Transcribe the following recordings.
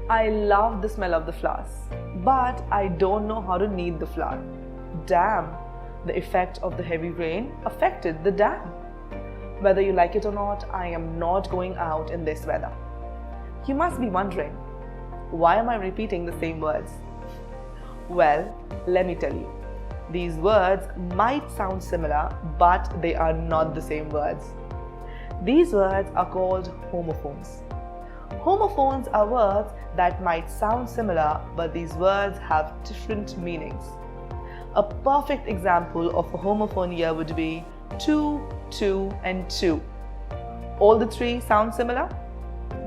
I love the smell of the flowers, but I don't know how to knead the flour. Damn, the effect of the heavy rain affected the dam. Whether you like it or not, I am not going out in this weather. You must be wondering, why am I repeating the same words? Well, let me tell you. These words might sound similar, but they are not the same words. These words are called homophones. Homophones are words that might sound similar, but these words have different meanings. A perfect example of a homophone here would be two, two, and two. All the three sound similar,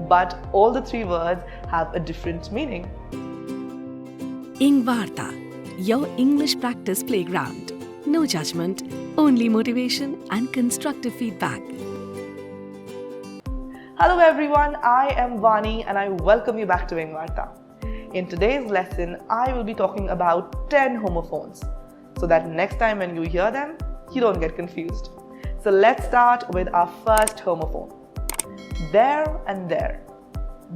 but all the three words have a different meaning. Engvarta, your English practice playground. No judgment, only motivation and constructive feedback. Hello everyone, I am Vani and I welcome you back to Engvarta. In today's lesson, I will be talking about 10 homophones, so that next time when you hear them, you don't get confused. So let's start with our first homophone. There and there.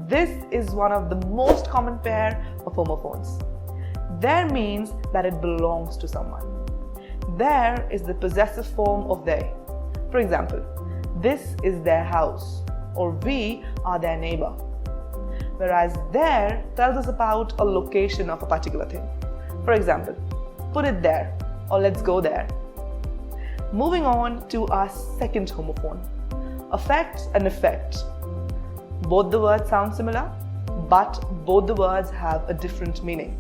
This is one of the most common pair of homophones. There means that it belongs to someone. There is the possessive form of they. For example, this is their house, or we are their neighbor. Whereas there tells us about a location of a particular thing. For example, put it there, or let's go there. Moving on to our second homophone, affect and effect. Both the words sound similar, but both the words have a different meaning.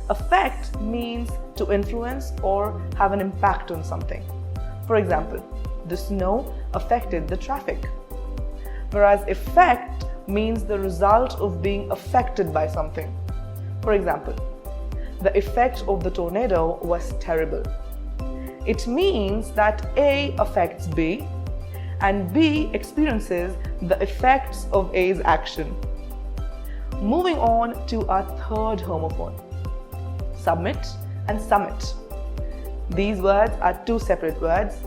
Affect means to influence or have an impact on something. For example, the snow affected the traffic. Whereas effect means the result of being affected by something. For example, the effect of the tornado was terrible. It means that A affects B and B experiences the effects of A's action. Moving on to our third homophone, submit and summit. These words are two separate words.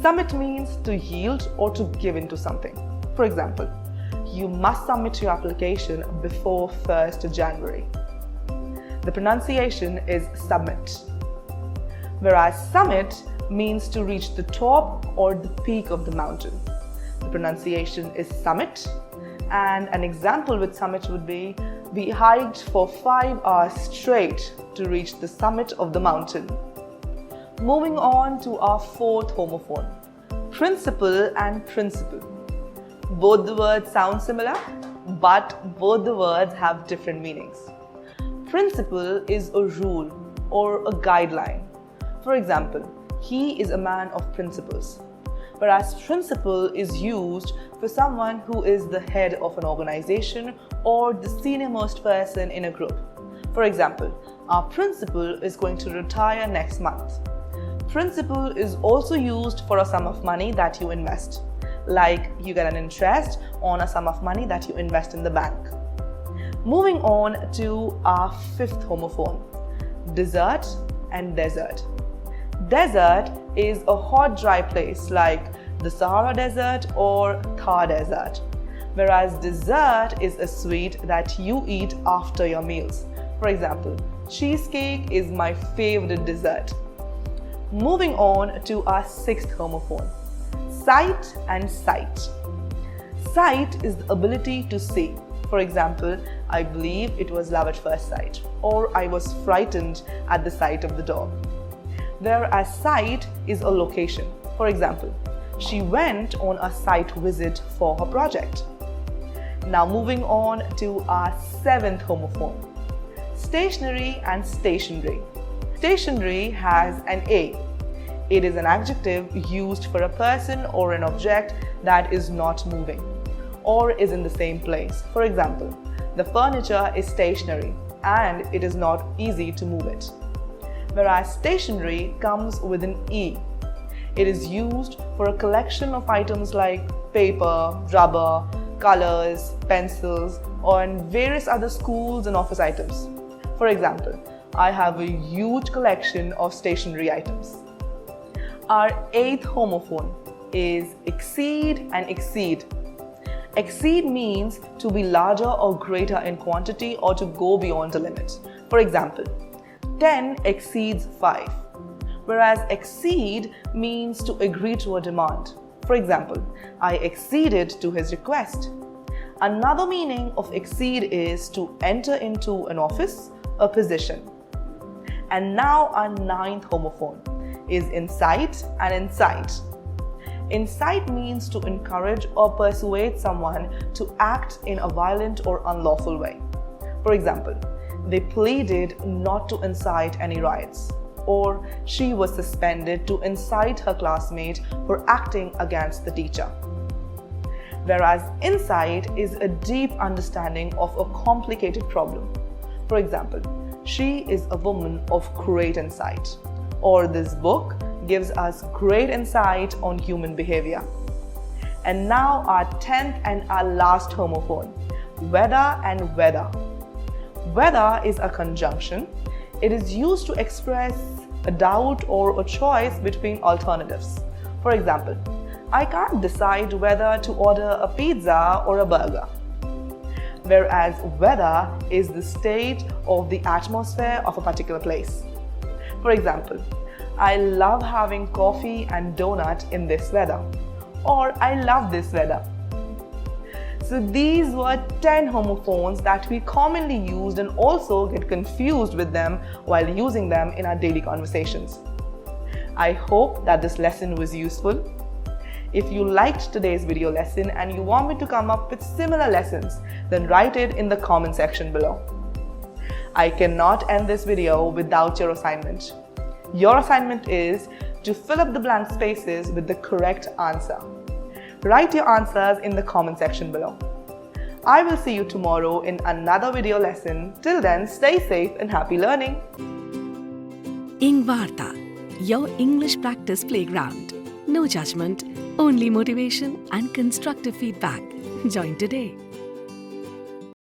Submit means to yield or to give in to something. For example, you must submit your application before 1st January. The pronunciation is submit. Whereas summit means to reach the top or the peak of the mountain. The pronunciation is summit, and an example with summit would be, we hiked for 5 hours straight to reach the summit of the mountain. Moving on to our fourth homophone, principle and principle. Both the words sound similar, but both the words have different meanings. Principle is a rule or a guideline. For example, he is a man of principles, whereas principal is used for someone who is the head of an organization or the senior-most person in a group. For example, our principal is going to retire next month. Principal is also used for a sum of money that you invest, like you get an interest on a sum of money that you invest in the bank. Moving on to our fifth homophone, desert and desert. Desert is a hot, dry place like the Sahara Desert or Thar Desert, whereas dessert is a sweet that you eat after your meals. For example, cheesecake is my favorite dessert. Moving on to our sixth homophone, sight and sight. Sight is the ability to see. For example, I believe it was love at first sight, or I was frightened at the sight of the dog. Whereas sight is a location. For example, she went on a site visit for her project. Now moving on to our seventh homophone, stationary and stationary. Stationary has an A. It is an adjective used for a person or an object that is not moving or is in the same place. For example, the furniture is stationary and it is not easy to move it. Whereas stationery comes with an E. It is used for a collection of items like paper, rubber, colors, pencils, and various other schools and office items. For example, I have a huge collection of stationery items. Our eighth homophone is exceed and exceed. Exceed means to be larger or greater in quantity or to go beyond a limit. For example, 10 exceeds 5. Whereas exceed means to agree to a demand. For example, I acceded to his request. Another meaning of exceed is to enter into an office, a position. And now our 9th homophone is incite and incite. Incite means to encourage or persuade someone to act in a violent or unlawful way. For example, they pleaded not to incite any riots, or she was suspended to incite her classmate for acting against the teacher. Whereas insight is a deep understanding of a complicated problem. For example, she is a woman of great insight, or this book gives us great insight on human behavior. And now our 10th and our last homophone, whether and whether. Whether is a conjunction. It is used to express a doubt or a choice between alternatives. For example, I can't decide whether to order a pizza or a burger. Whereas weather is the state of the atmosphere of a particular place. For example, I love having coffee and donut in this weather, or I love this weather. So these were 10 homophones that we commonly used and also get confused with them while using them in our daily conversations. I hope that this lesson was useful. If you liked today's video lesson and you want me to come up with similar lessons, then write it in the comment section below. I cannot end this video without your assignment. Your assignment is to fill up the blank spaces with the correct answer. Write your answers in the comment section below. I will see you tomorrow in another video lesson. Till then, stay safe and happy learning. Engvarta, your English practice playground. No judgment, only motivation and constructive feedback. Join today.